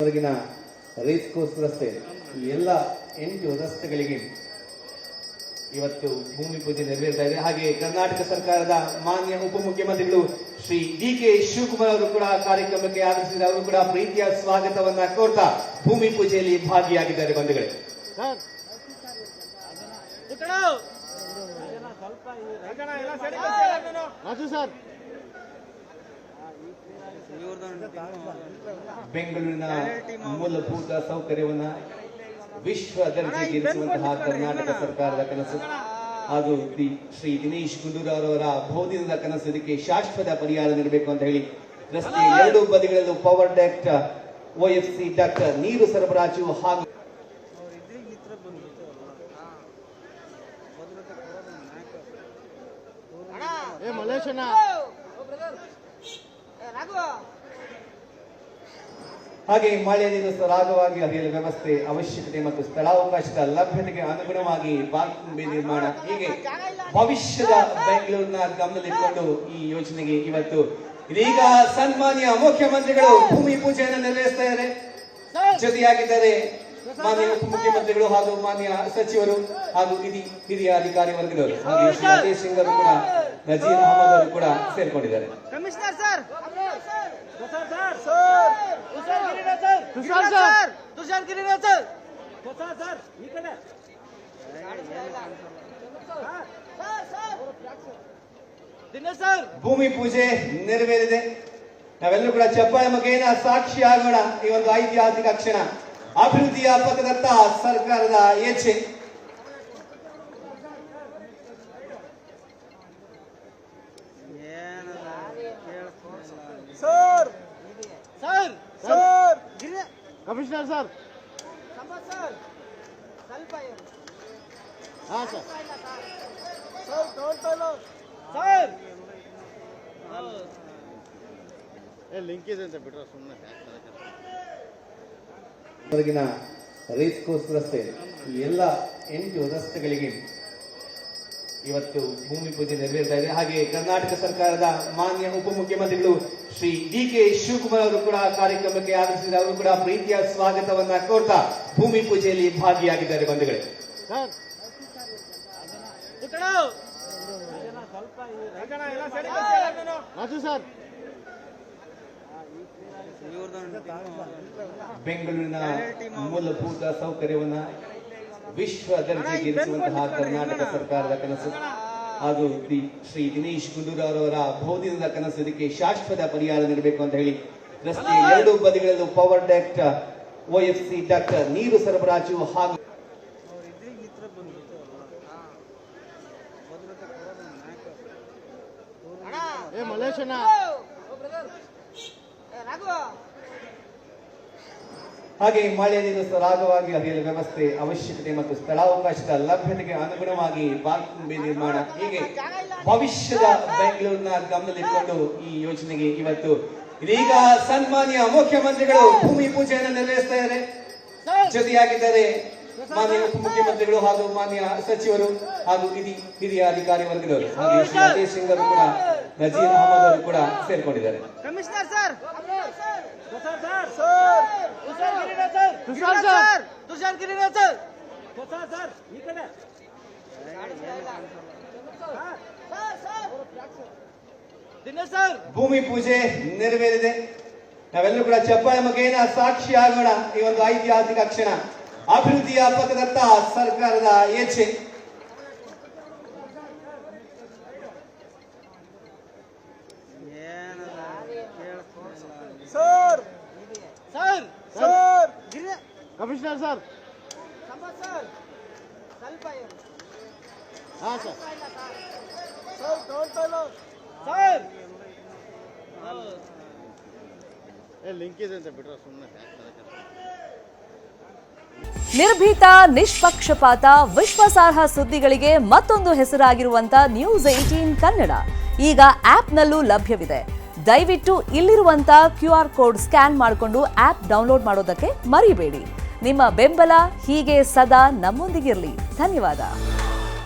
ಹೊರಗಿನ race course ರಸ್ತೆ ಎಲ್ಲ 8 ರಸ್ತೆಗಳಿಗೆ ಇವತ್ತು ಭೂಮಿ ಪೂಜೆ ನೆರವೇರ್ತಾ ಇದೆ. ಹಾಗೆ ಕರ್ನಾಟಕ ಸರ್ಕಾರದ ಮಾನ್ಯ ಉಪಮುಖ್ಯಮಂತ್ರಿಗಳು ಶ್ರೀ ಡಿ.ಕೆ. ಶಿವಕುಮಾರ್ ಅವರು ಕೂಡ ಕಾರ್ಯಕ್ರಮಕ್ಕೆ ಆಗಮಿಸಿದ್ದಾರೆ. ಅವರು ಕೂಡ ಪ್ರೀತಿಯ ಸ್ವಾಗತವನ್ನ ಕೋರ್ತಾ ಭೂಮಿ ಪೂಜೆಯಲ್ಲಿ ಭಾಗಿಯಾಗಿದ್ದಾರೆ. ಬಂಧುಗಳೇ, ಬೆಂಗಳೂರಿನ ಮೂಲಭೂತ ಸೌಕರ್ಯವನ್ನ ವಿಶ್ವ ದರ್ಜೆಗೇರಿಸುವಂತಹ ಕರ್ನಾಟಕ ಸರ್ಕಾರದ ಕನಸು ಹಾಗೂ ಶ್ರೀ ದಿನೇಶ್ ಗುಂಡೂರಾವ್ ಅವರ ಬಹುದಿನದ ಕನಸು. ಇದಕ್ಕೆ ಶಾಶ್ವತ ಪರಿಹಾರ ನೀಡಬೇಕು ಅಂತ ಹೇಳಿ ರಸ್ತೆ ಎರಡೂ ಬದಿಗಳಲ್ಲೂ ಪವರ್ ಡಕ್ಟ್, OFC ಡಕ್ಟ್, ನೀರು ಸರಬರಾಜು ಹಾಗೂ ಹಾಗೆ ಮಳೆ ನೀರು ಸರಾಗವಾಗಿ ಹರಿಯಲು ವ್ಯವಸ್ಥೆ, ಅವಶ್ಯಕತೆ ಮತ್ತು ಸ್ಥಳಾವಕಾಶದ ಲಭ್ಯತೆಗೆ ಅನುಗುಣವಾಗಿ ಪಾರ್ಕಿಂಗ್ ನಿರ್ಮಾಣ, ಹೀಗೆ ಭವಿಷ್ಯದ ಬೆಂಗಳೂರಿನ ಗಮನದಲ್ಲಿಟ್ಟುಕೊಂಡು ಈ ಯೋಜನೆಗೆ ಇವತ್ತು ಇದೀಗ ಸನ್ಮಾನ್ಯ ಮುಖ್ಯಮಂತ್ರಿಗಳು ಭೂಮಿ ಪೂಜೆಯನ್ನು ನೆರವೇರಿಸ್ತಾ ಇದ್ದಾರೆ. ಜೊತೆಯಾಗಿದ್ದಾರೆ ಮಾನ್ಯ ಉಪಮುಖ್ಯಮಂತ್ರಿಗಳು ಹಾಗೂ ಮಾನ್ಯ ಸಚಿವರು ಹಾಗೂ ಹಿರಿಯ ಅಧಿಕಾರಿ ವರ್ಗದವರು. ಹಾಗೆ ಶ್ರೀ ಸಿಂಗ್ ಅವರು ಕೂಡ, ನಜೀರ್ ಅಹಮದ್ ಅವರು ಕೂಡ ಸೇರ್ಕೊಂಡಿದ್ದಾರೆ. ಭೂಮಿ ಪೂಜೆ ನೆರವೇರಿದೆ. ನಾವೆಲ್ಲರೂ ಕೂಡ ಚಪ್ಪಾಳೆ ಮುಖೇನ ಸಾಕ್ಷಿ ಆಗೋಣ. ಈ ಒಂದು ಐತಿಹಾಸಿಕ ಕ್ಷಣ, ಅಭಿವೃದ್ಧಿಯ ಪಥದತ್ತ ಸರ್ಕಾರದ ಹೆಜ್ಜೆ. ಕಮಿಷನರ್ ಸರ್, ಲಿಂಕ್ ಇದೆ ಅಂತ ಬಿಟ್ರೆ ಸುಮ್ಮನೆ ಹೊರಗಿನ ರೇಸ್ ಕೋರ್ಸ್ ರಸ್ತೆ ಎಲ್ಲ 8 ರಸ್ತೆಗಳಿಗೆ ಇವತ್ತು ಭೂಮಿ ಪೂಜೆ ನೆರವೇರ್ತಾ ಇದೆ. ಹಾಗೆ ಕರ್ನಾಟಕ ಸರ್ಕಾರದ ಮಾನ್ಯ ಉಪಮುಖ್ಯಮಂತ್ರಿಗಳು ಶ್ರೀ ಡಿ.ಕೆ. ಶಿವಕುಮಾರ್ ಅವರು ಕೂಡ ಕಾರ್ಯಕ್ರಮಕ್ಕೆ ಆಗಮಿಸಿದ್ದಾರೆ. ಅವರು ಕೂಡ ಪ್ರೀತಿಯ ಸ್ವಾಗತವನ್ನ ಕೋರ್ತಾ ಭೂಮಿ ಪೂಜೆಯಲ್ಲಿ ಭಾಗಿಯಾಗಿದ್ದಾರೆ. ಬಂಧುಗಳೇ, ಬೆಂಗಳೂರಿನ ಮೂಲಭೂತ ಸೌಕರ್ಯವನ್ನ ವಿಶ್ವ ದರ್ಜೆಗೇರಿಸುವಂತಹ ಕರ್ನಾಟಕ ಸರ್ಕಾರದ ಕನಸು ಹಾಗೂ ಶ್ರೀ ದಿನೇಶ್ ಗುಂಡೂರಾವ್ ಅವರ ಬಹುದಿನದ ಕನಸು. ಇದಕ್ಕೆ ಶಾಶ್ವತ ಪರಿಹಾರ ನೀಡಬೇಕು ಅಂತ ಹೇಳಿ ರಸ್ತೆ ಎರಡೂ ಬದಿಗಳಲ್ಲೂ ಪವರ್ ಡಕ್ಟ್, OFC ಡಕ್ಟ್, ನೀರು ಸರಬರಾಜು ಹಾಗೂ ಹಾಗೆ ಮಳೆ ನೀರು ಸರಾಗವಾಗಿ ಹರಿಯಲು ವ್ಯವಸ್ಥೆ, ಅವಶ್ಯಕತೆ ಮತ್ತು ಸ್ಥಳಾವಕಾಶದ ಲಭ್ಯತೆಗೆ ಅನುಗುಣವಾಗಿ ಪಾರ್ಕಿಂಗ್ ನಿರ್ಮಾಣ, ಹೀಗೆ ಭವಿಷ್ಯದ ಬೆಂಗಳೂರಿನ ಗಮನದಲ್ಲಿಟ್ಟುಕೊಂಡು ಈ ಯೋಜನೆಗೆ ಇವತ್ತು ಇದೀಗ ಸನ್ಮಾನ್ಯ ಮುಖ್ಯಮಂತ್ರಿಗಳು ಭೂಮಿ ಪೂಜೆಯನ್ನು ನೆರವೇರಿಸ್ತಾ ಇದ್ದಾರೆ. ಜೊತೆಯಾಗಿದ್ದಾರೆ ಮಾನ್ಯ ಉಪಮುಖ್ಯಮಂತ್ರಿಗಳು ಹಾಗೂ ಮಾನ್ಯ ಸಚಿವರು ಹಾಗೂ ಹಿರಿಯ ಅಧಿಕಾರಿ ವರ್ಗದವರು. ಹಾಗೆ ಶ್ರೀ ಸಿಂಗ್ ಅವರು ಕೂಡ, ನಜೀರ್ ಅಹಮದ್ ಅವರು ಕೂಡ ಸೇರ್ಕೊಂಡಿದ್ದಾರೆ. ಭೂಮಿ ಪೂಜೆ ನೆರವೇರಿದೆ. ನಾವೆಲ್ಲರೂ ಕೂಡ ಚಪ್ಪಾಳೆ ಮುಖೇನ ಸಾಕ್ಷಿ ಆಗೋಣ. ಈ ಒಂದು ಐತಿಹಾಸಿಕ ಕ್ಷಣ, ಅಭಿವೃದ್ಧಿಯ ಪಥದತ್ತ ಸರ್ಕಾರದ ಹೆಜ್ಜೆ. ಕಮಿಷನರ್ ಸರ್, ಲಿಂಕ್ ಇದೆ ಅಂತ ಬಿಟ್ರೆ ಸುಮ್ಮನೆ ನಿರ್ಭೀತ, ನಿಷ್ಪಕ್ಷಪಾತ, ವಿಶ್ವಾಸಾರ್ಹ ಸುದ್ದಿಗಳಿಗೆ ಮತ್ತೊಂದು ಹೆಸರಾಗಿರುವಂತ News18 ಕನ್ನಡ ಈಗ ಆಪ್ನಲ್ಲೂ ಲಭ್ಯವಿದೆ. ದಯವಿಟ್ಟು ಇಲ್ಲಿರುವಂತ QR ಕೋಡ್ ಸ್ಕ್ಯಾನ್ ಮಾಡಿಕೊಂಡು ಆಪ್ ಡೌನ್ಲೋಡ್ ಮಾಡೋದಕ್ಕೆ ಮರಿಬೇಡಿ. ನಿಮ್ಮ ಬೆಂಬಲ ಹೀಗೆ ಸದಾ ನಮ್ಮೊಂದಿಗಿರಲಿ. ಧನ್ಯವಾದ.